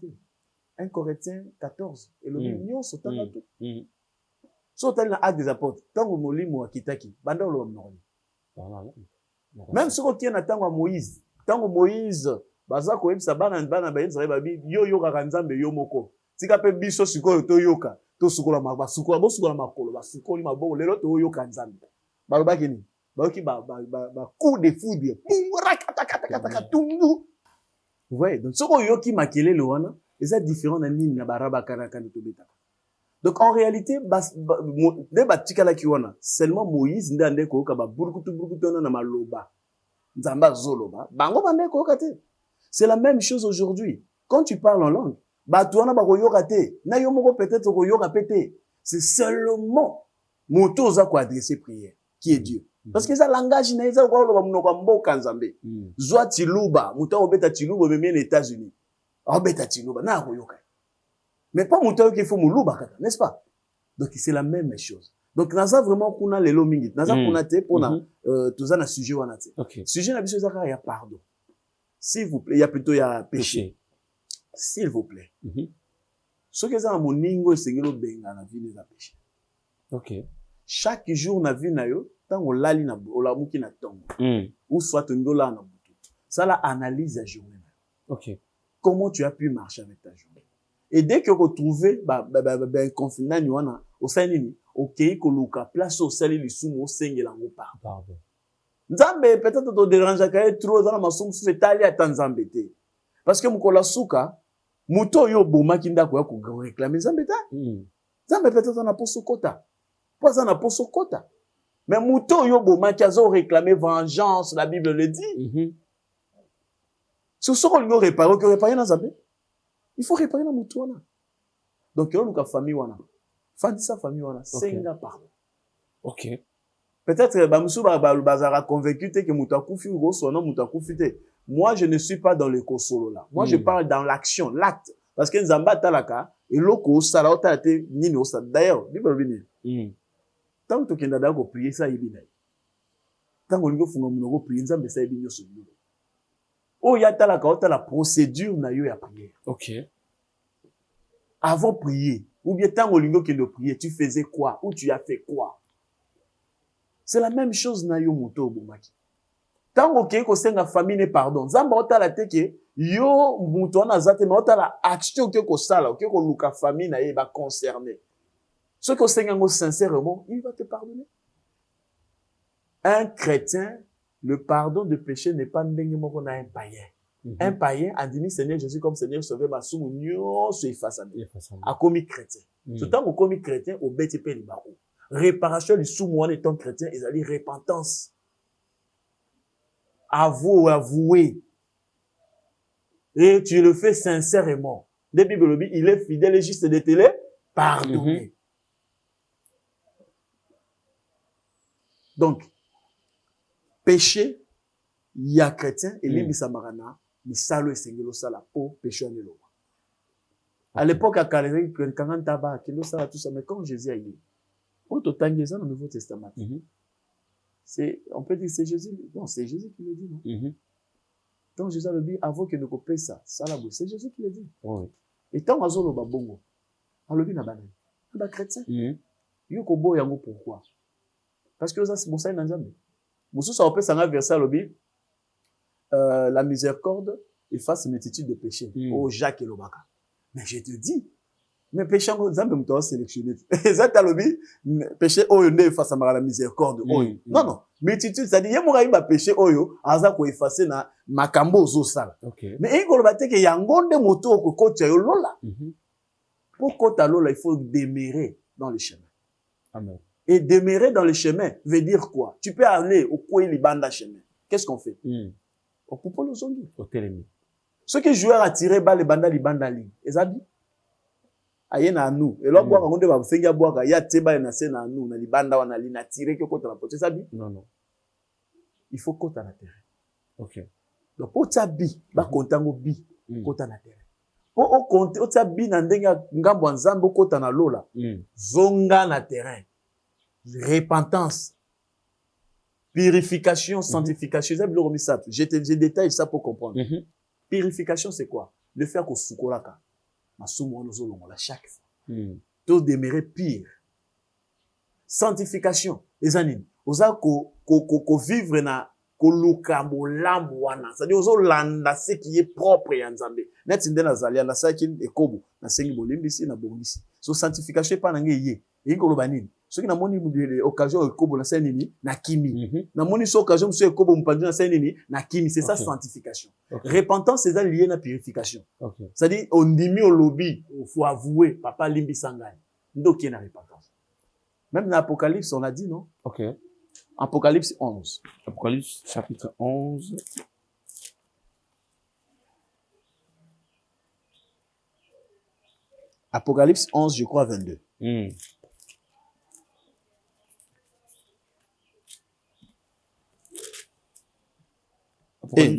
1 Corinthiens 14 et le union sautant là tout. Sautant dans l'acte des apôtres. Tant que molimo akitaki, banda lo mnoni. Même ce qu'on a tant Moïse, baza ko yebisa bana ba Israël babi yo ka nzambe yo moko tika pe biso sikoyo to yoka to sukola maba sukola bo sukola makolo ba sukoli maboko lelo to yoka nzambe baloba kini baoki ba coup de foudre kata tungu. Vous voyez, donc ce qu'on yoki makele le wana c'est différent na nini na baraba kana to beta. Donc en réalité de batika la kiwana seulement Moïse ndande ko ka ba burkutu na maloba nzamba zoloba bango bande ko kate. C'est la même chose aujourd'hui. Quand tu parles en langue, c'est seulement moto za ko adresser prière qui est Dieu. Parce que ça langage na eza ko loba munoko mboka nzambe. Zwa tiluba, muta obeta tiluba même aux États-Unis. Obeta tiluba na ko yoka. Mais pas muta qui faut muluba kata, n'est-ce pas? Donc, c'est la même chose. Donc, naza vraiment kuna lelo mingi. Naza kuna te pona toza na sujet wana te. Sujet na biso ezaka ya pardon. S'il vous plaît, il y a plutôt ya péché. S'il vous plaît. Ce que ça moningo sengelo benga na vie na péché. OK. Chaque jour na vie na yo, tant on lali na olamuki na tongo. Ou soit ngola na butu. Ça la analyse la journée. OK. Comment tu as pu marcher avec ta journée? Et dès que retrouver un confinement ni wana au sanini, OK ko luka place au sali lisumu au sengela ngo pardon. Nzambe peut-être to dérange ka trop dans ma somme sous etali à Tanzambe te. Parce que mukola suka muto yo bomaki ndako ya ko réclamer Nzambe ta. Nzambe peut-être na poso kota. Pas na poso kota. Mais muto yo bomaki azo réclamer vengeance, la Bible le dit. C'est ce qu'on doit réparer, que réparer dans Nzambe. Il faut réparer dans muto wana. Donc yo luka famille wana. Fandi sa famille wana, senga pardon. OK. Peut-être bamusu bazara convaincu que mutakufi go sona mutakufi te. Moi je ne suis pas dans le kosolo là. Moi je parle dans l'action, l'acte parce que Nzamba talaka eloko sala otate nini osa. D'ailleurs, Bible bini. Tant que kenda da ko prier ça yibina. Tant que ngo funga munoko prier Nzamba ça yibinyo so. Oh ya talaka otala procédure na yo ya prière. OK. Avant prier ou bien tant que kendo prier, tu faisais quoi ou tu as fait quoi? C'est la même chose na yo moto bomaki. Tango ke ko senga famille pardon. Nzamba otala teke yo moto na zate mais otala action ke ko sala, ke ko luka famille na ye ba concerné. Ce que senga ngo sincèrement, il va te pardonner. Un chrétien, le pardon de péché n'est pas ndenge moko na un païen. Un païen a dit Seigneur Jésus comme Seigneur sauveur ma sumu nyo so efasa. A commis chrétien. Tout temps au commis chrétien au beti pe libaro. Réparation du sous-moine étant chrétien, ils allaient repentance. Avouer. Et tu le fais sincèrement. La Bible dit, il est fidèle et juste de te pardonner. Donc, péché, il y a chrétien, et les bisamarana, les salauds et sengelo sala, pour péché en élo. À l'époque, à Calais, quand on tabac, tout ça, mais quand Jésus a dit, au total, il y a dans le Nouveau Testament. On peut dire que c'est Jésus. Non, c'est Jésus qui le dit, non? Donc Jésus le dit, avant que nous copions ça, c'est Jésus qui le dit. Et tant que nous bongo, on le dit na banane. On est chrétien. Yo kobo yango pourquoi? Parce que ça c'est ça dans Nzambe. Musu ça opé ça verset le dit, la miséricorde efface une multitude de péchés. Oh Jacques et Lobaka. Mais je te dis, mais péché en Nzambe mto sélectionné. Ça t'a le dit, péché oyo ne efface la miséricorde oyo. Non non, multitude ça dit yemo ba péché oyo aza ko effacer na makambo zo sala. Mais ingolo bateke yango nde moto ko kota yo lola. Pour kota lola, il faut demeurer dans le chemin. Amen. Et demeurer dans le chemin veut dire quoi? Tu peux aller au coin libanda chemin. Qu'est-ce qu'on fait? Au poupo le zongi. Au télémi. Ceux qui joueurs à tirer bas les bandas libanda ligne. Ezabi. Aye na nous. Et là boire ngonde ba fenga boire ya teba na se na nous na libanda wana li na tirer que contre la porte. Ezabi. Non non. Il faut kota na terrain. OK. Donc pour ta bi ba kontango bi kota na terrain. Pour au compte au ta bi na ndenga ngambo nzambo kota na lola. Zonga na terrain. Repentance, purification, sanctification. Je détaille ça pour comprendre. Purification, c'est quoi? Le faire qu'au soukolaka. Ma soumo la chaque fois. Tout demeurer pire. Sanctification. Les animes. Osa ko vivre na ko lukambo wana. C'est-à-dire osa landa ce qui est propre ya Nzambe. Net inde na zalia na sakin ekobo na sengi bolimbisi na bongisi. So sanctification pas na ngeye. Yiko lobanini. Ce qui n'a moni occasion ekobo na senini na kimi. Na moni so occasion so ekobo mpandi na senini na kimi, c'est ça sanctification. Repentance c'est ça lié na purification. C'est-à-dire on dimi au lobby, faut avouer papa limbi sangai. Ndoki na repentance. Même dans Apocalypse on a dit non? OK. Apocalypse 11. Apocalypse chapitre 11. Apocalypse 11, je crois 22.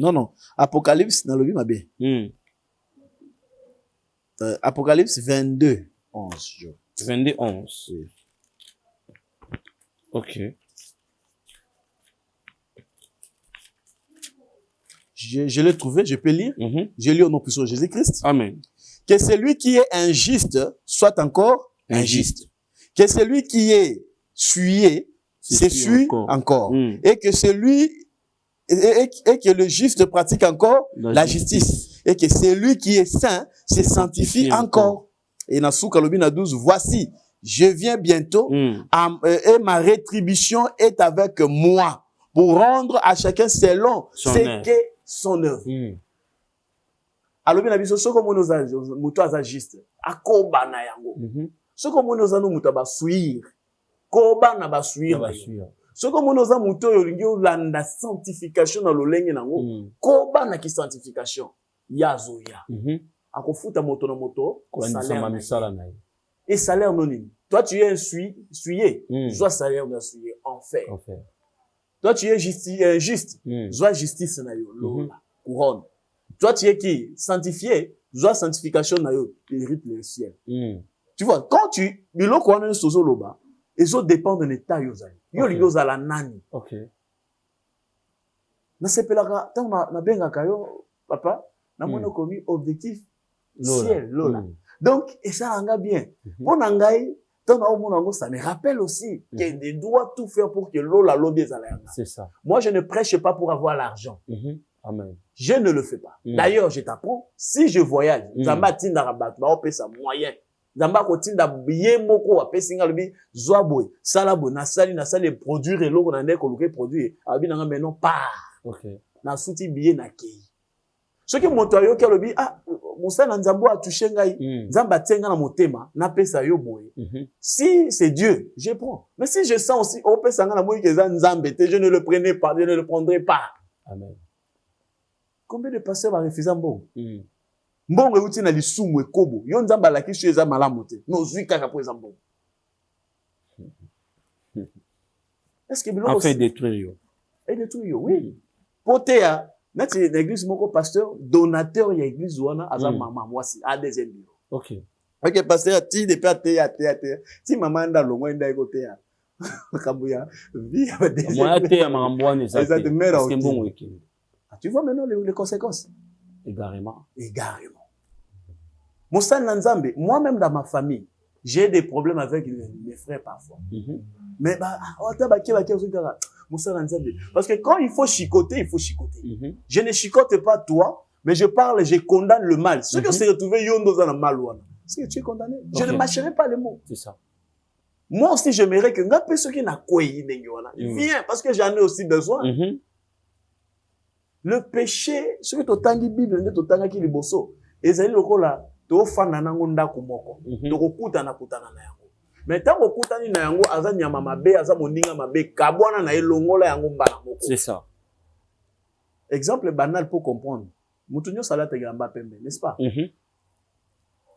Non. Apocalypse, dans le vie, ma bien. Apocalypse 22, 11. 22 11. Oui. Ok. Je l'ai trouvé, je peux lire. Je lis au nom puissant de Jésus-Christ. Amen. Que celui qui est injuste soit encore injuste. Que celui qui est souillé s'essuie encore. Et que celui et que le juste pratique encore la justice. Et que celui qui est saint se sanctifie encore. Et dans Souka Lobina 12, voici, je viens bientôt et ma rétribution est avec moi pour rendre à chacun selon ce qu'est son œuvre. Alors bien abiso soko monoza muto aza juste akoba na yango. Soko monoza no muto ba suir. Koba na ba suir. Soko monoza muto yo lingi olanda sanctification na lolenge nango. Koba na ki sanctification yazo ya. Akofuta moto na moto ko salaire na ye. Et salaire non nini. Toi tu es souillé, soit salaire na souillé enfer. Toi tu es juste, soit justice na yo lola couronne. Toi, tu es qui? Sanctifié. Joie sanctification na yo, hérite le ciel. Tu vois, quand tu, biloko wana sozo loba, ezo dépend de l'état yozali. Yo li yozala nani. Ok. Na sepelaka, tant na bengaka yo, papa, na mono komi objectif ciel, lola. Donc, et ça anga bien. Pour nangai, tant na omonango, ça me rappelle aussi qu'il doit tout faire pour que lola lobi ezala. C'est ça. Moi, je ne prêche pas pour avoir l'argent. Amen. Je ne le fais pas. D'ailleurs, je t'apprends, si je voyage, Zamba tinda rabat, ba opesa moyen. Zamba ko tinda biye moko apesinga lobi zoaboy, salabo na sali produire eloko na ndeko luke produire, abi nanga maintenant part. OK. Na suti biye na kei. Ce qui moto ayo ke lobi mosala nzambo a touché ngai, Zamba tenga na motema, na pesa yo boy. Si c'est Dieu, je prends. Mais si je sens aussi opesa nga na moyi ke za nzambe te, je ne le prenais pas, je ne le prendrai pas. Amen. Combien de pasteurs va refuser mbongo? Mbongo euti na lisumu ekobo. Yo nzamba la kisu eza malamu te. No zui kaka po eza mbongo. Est-ce que biloko fait détruire yo? Et détruire yo, oui. Pote ya nati l'église moko pasteur donateur ya église wana aza mama mwasi a deuxième bureau. OK. OK pasteur ti de pa te ya. Ti mama nda longo nda eko te ya. Kabuya vi ya deuxième. Moi te ya makambo wana eza. Eza de mera o mbongo ekini. Tu vois maintenant les conséquences. Égarément. Moussa Nanzambe, moi-même dans ma famille, j'ai des problèmes avec mes frères parfois. Mais Moussa Nanzambe, parce que quand il faut chicoter, il faut chicoter. Je ne chicote pas toi, mais je parle, je condamne le mal. Ceux qui se retrouvent yondo dans le mal, est-ce que tu es condamné? Je ne mâcherai pas les mots. C'est ça. Moi aussi, j'aimerais que n'importe ceux qui n'a quoi viens, parce que j'en ai aussi besoin. Le péché, ce que tu as dit Bible, tu as dit liboso, ezali lokola to fana nango ndako moko. To kokuta na kutana na yango. Mais tant kokutani na yango aza nyama mabe, aza moninga mabe, kabwana na elongola yango mbala moko. C'est ça. Exemple banal pour comprendre. Mutu nyo salate gamba pembe, n'est-ce pas?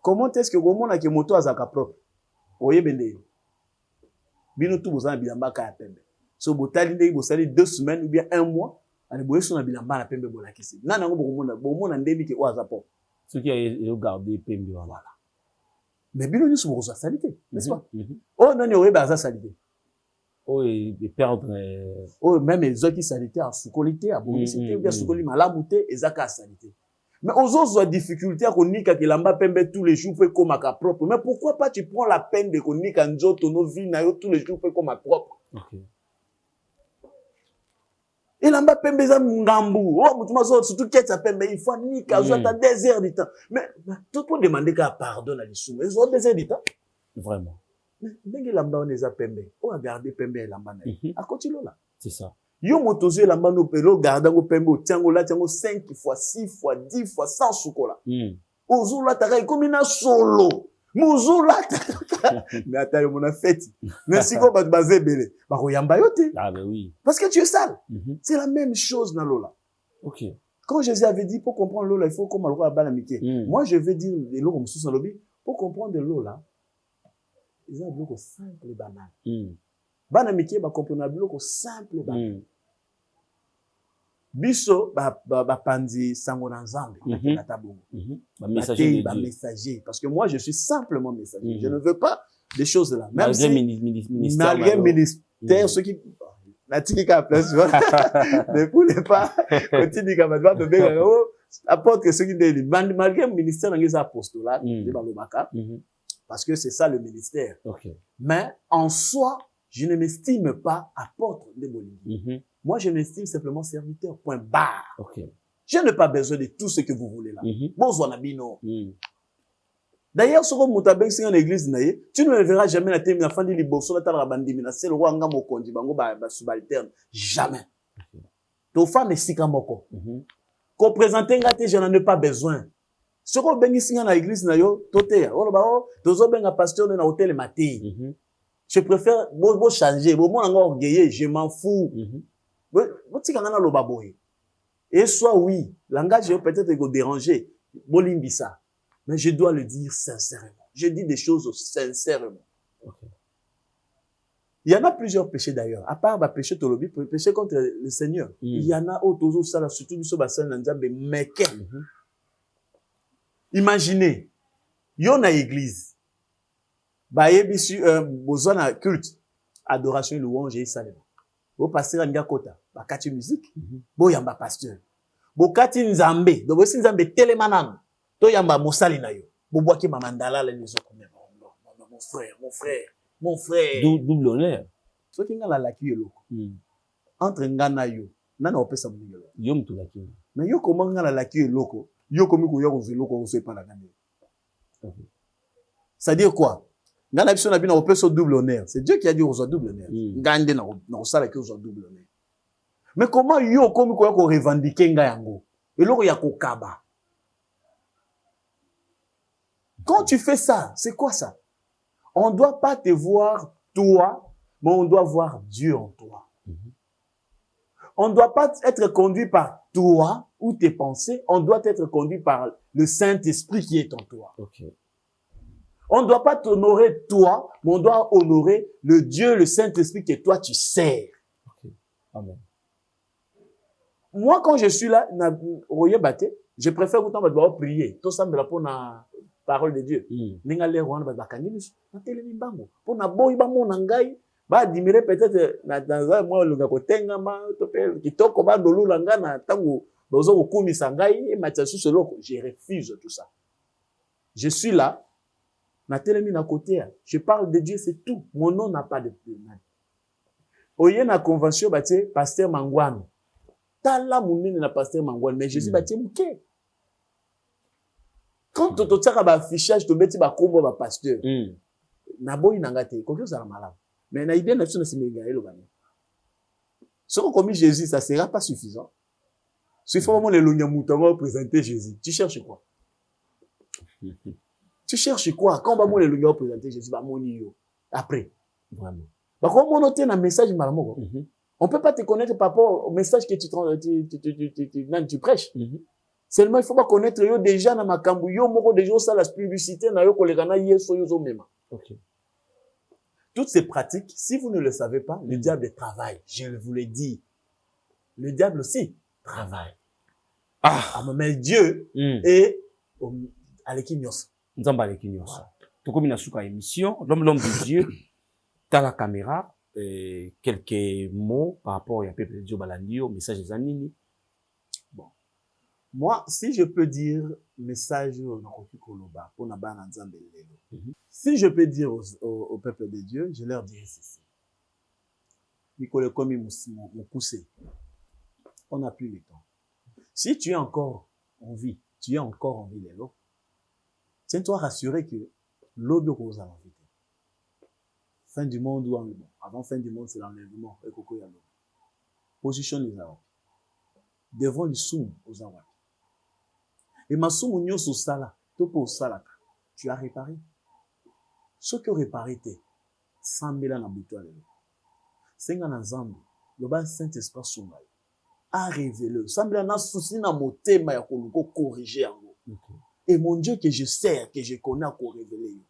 Comment est-ce que gomona ke moto azaka propre? Oyebende. Bino tu bozana bilamba ka pembe. So botali ndeki bosali 2 semaines ou bien 1 mois. Ani boye sona bilamba na pembe bolakisi. Nana ngo bomona ndemi ke oaza po. Ce qui a gardé pembe voilà. Mais bino nyusu bokoza salité, n'est-ce pas? Oh nani oyeba aza salité. Oh et perdre oh même les autres qui salité en sous-qualité à bonisité ou bien sous-qualité malamuté ezaka salité. Mais aux autres ont difficulté à konika ke lamba pembe tous les jours pour comme à propre. Mais pourquoi pas tu prends la peine de konika nzoto no vie na yo tous les jours pour comme à propre. OK. Et là-bas, pembe za ngambou. Oh, mutuma zo surtout qu'est ça pembe, il faut ni ka zo ta 2 heures du temps. Mais tout pour demander qu'à pardon à l'issou. Mais zo 2 heures du temps. Vraiment. Mais ndenge lamba on les a pembe. On a gardé pembe lamba na. À continue là. C'est ça. Yo motozo lamba no pelo garda ngo pembe o tiango la tiango 5 fois 6 fois 10 fois 100 sukola. Ozo la taka comme na solo. Muzula mais attends mon fête merci ko bat bazé belé ba ko yamba yote ah ben oui parce que tu es sale c'est la même chose dans lola. OK. Quand Jésus avait dit pour comprendre lola il faut comme alko bana mike moi je vais dire de l'eau comme sous lobby pour comprendre lola ils ont bloqué simple et banal bana mike ba comprendre bloqué simple et banal biso ba pandi sango na nzambe na tabongo ba messager parce que moi je suis simplement messager je ne veux pas des choses là. Même malgré si, ministère. malgré ministère, ceux qui, la tika place, ne voulait pas continuer comme ça, apporte que ceux qui disent, malgré le ministère, dans les apostolats, de Balobaka, parce que c'est ça le ministère. Mais en soi, je ne m'estime pas apôtre de Bolivie. Moi, je m'estime simplement serviteur, point barre. Je n'ai pas besoin de tout ce que vous voulez là. D'ailleurs, ce que Moutabek c'est en église, tu ne me verras jamais la tête, la fin de l'Ibosso, la Tarabandi, c'est le roi Ngamo Kondi, Bango, subalterne. Jamais. Ton femme est si kamoko. Qu'on présente un gâté, je n'en ai pas besoin. Ce qu'on bénit dans l'église, toté, tozo benga pasteur dans l'hôtel maté. Je préfère, bon changer, bon orgueilleux, je m'en fous. Et soit oui, langage peut-être que déranger, bolimbisa. Mais je dois le dire sincèrement. Je dis des choses sincèrement. Il y en a plusieurs péchés d'ailleurs. À part le péché tolobi, le péché contre le Seigneur. Il y en a autour ça, surtout du Sobasan Nanzambe, meke. Imaginez, il y a une église. Bayebisu, besoin de culte, adoration, louange et salut. Vous passez à Ngakota, bakati musique, bo yamba pasteur. Bo kati nzambe, donc si nzambe telemanan. To yamba mosali na yo bobo ki mamandala les autres mon frère double honneur so ki ngala laki eloko entre ngana yo nana opesa munyo yo mtu laki mais yo comment ngala laki eloko yo komi ko yo ko zeloko ko sepa la ngane ça dire quoi ngana biso na bina opesa double honneur c'est Dieu qui a dit aux double honneur ngande na sala ki aux double honneur mais comment yo komi ko yo ko revendiquer nga yango eloko ya kokaba. Quand tu fais ça, c'est quoi ça? On ne doit pas te voir toi, mais on doit voir Dieu en toi. On ne doit pas être conduit par toi ou tes pensées, on doit être conduit par le Saint-Esprit qui est en toi. On ne doit pas t'honorer toi, mais on doit honorer le Dieu, le Saint-Esprit que toi tu sers. Amen. Moi, quand je suis là, je préfère autant prier. Tout ça me répond à parole de Dieu. Ninga le rwanda bakangi na telemi bango pona boyi ba mona ngai ba admirer peut-être na dans moi lunga ko tenga ma to pe kitoko ba dolula ngana tango bozo ko kumisa ngai e matsasu seloko je refuse tout ça. Je suis là na telemi na côté, je parle de Dieu, c'est tout. Mon nom n'a pas de nom. Oye na convention batie pasteur Mangwano. Tala munene na pasteur Mangwano mais Jésus batie muke. Quand tu as un affichage, tu mets un combo de pasteur. Na boy nangate, quelque chose à malade. Mais na idée nation c'est méga le bani. Ce qu'on commis Jésus, ça sera pas suffisant. Si vraiment les lonia moutama présenter Jésus, tu cherches quoi? Tu cherches quoi? Quand on va les lonia présenter Jésus, va moni yo. Après, vraiment. Bah comment on note un message malamoko? On peut pas te connaître par rapport au message que tu prêches. Seulement, il faut pas connaître yo déjà na makambu yo moko déjà ça la publicité na yo kolekana yeso yo mema. Toutes ces pratiques, si vous ne le savez pas, le diable travaille. Je vous l'ai dit. Le diable aussi travaille. Mais Dieu est à l'équignos. Nous sommes à l'équignos. Tout comme il a sous émission, l'homme de Dieu, t'as la caméra, quelques mots par rapport à peuple de Dieu balandio, message des anini. Moi, si je peux dire message si je peux dire au peuple de Dieu, je leur dirai ceci. On n'a plus le temps. Si tu es encore en vie, Lélo, tiens-toi rassuré que l'aube rose à l'envie. Fin du monde ou enlèvement. Avant fin du monde, c'est l'enlèvement. Position les arabes. Devant les soum aux arabes. Et ma soum union sous sala, topo salaka. Tu as réparé. Ce que réparé t'es, 100 000 ans à boutoir. 5 ans en Zambie, le bas Saint-Esprit soumay. A révélé. 100 000 ans souci na moté, ma yakoloko corriger en haut. Et mon Dieu que je sers, que je connais, à révéler.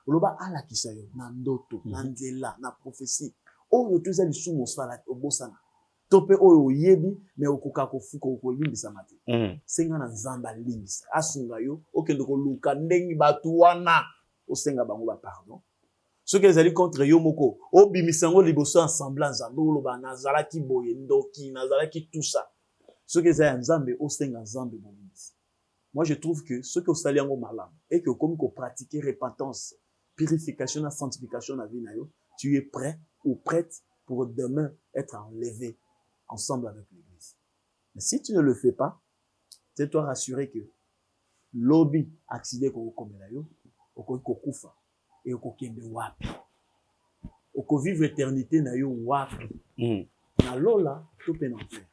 Le bas ala kisayo, na ndoto, na nzela, na prophétie. Oh, yo tuza li soum au sala, au bosana. Tope oyo yebi mais okoka kofuka okolimbisa mate senga na nzamba limbisa asunga yo okende ko luka ndengi batu wana osenga bango ba pardon ceux qui allaient contre Yomoko, au bimisango liboso ensemble nzambe oloba nazala ki boye ndoki nazala ki tout ça. Ceux qui allaient nzambe au senga nzambe bomise. Moi je trouve que ceux qui au saliango malam et que comme qu'on pratiquer repentance, purification, sanctification la vie na yo, tu es prêt ou prête pour demain être enlevé ensemble avec l'église. Mais si tu ne le fais pas, tiens-toi rassuré que lobby accident ko komela yo, ko kufa et ko kende wapi. Oko vivre éternité na yo wapi. Na lola to peine enfer.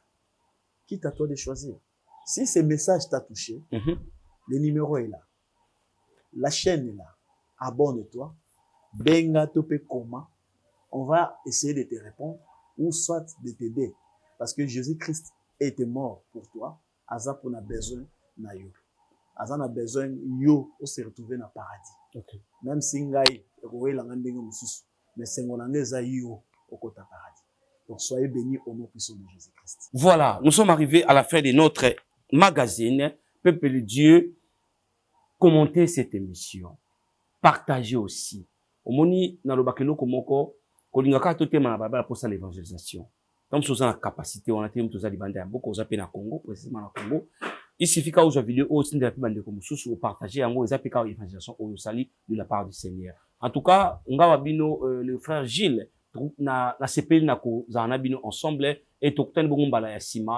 Quitte à toi de choisir. Si ce message t'a touché, le numéro est là. La chaîne est là. Abonne-toi. Benga tope koma. On va essayer de te répondre ou soit de t'aider. Parce que Jésus-Christ était mort pour toi. Aza pour na besoin na yo. Aza na besoin yo pour se retrouver dans le paradis. Okay. Même si ngai mais c'est mon yo au côté paradis. Donc soyez bénis au nom puissant de Jésus-Christ. Voilà, nous sommes arrivés à la fin de notre magazine. Peuple de Dieu, commentez cette émission. Partagez aussi. Au moni na lo bakelo komoko kolingaka to tema na baba pour ça l'évangélisation. Comme nous avons la capacité, on a été tous à libanda beaucoup aux appels à Congo, précisément à Congo. Il suffit qu'à aujourd'hui vidéo aussi de bande comme sous partager en gros les appels à l'évangélisation au sali de la part du Seigneur. En tout cas, on va bino le frère Gilles na CPL na ko za na bino ensemble et tokten bongo mbala ya sima.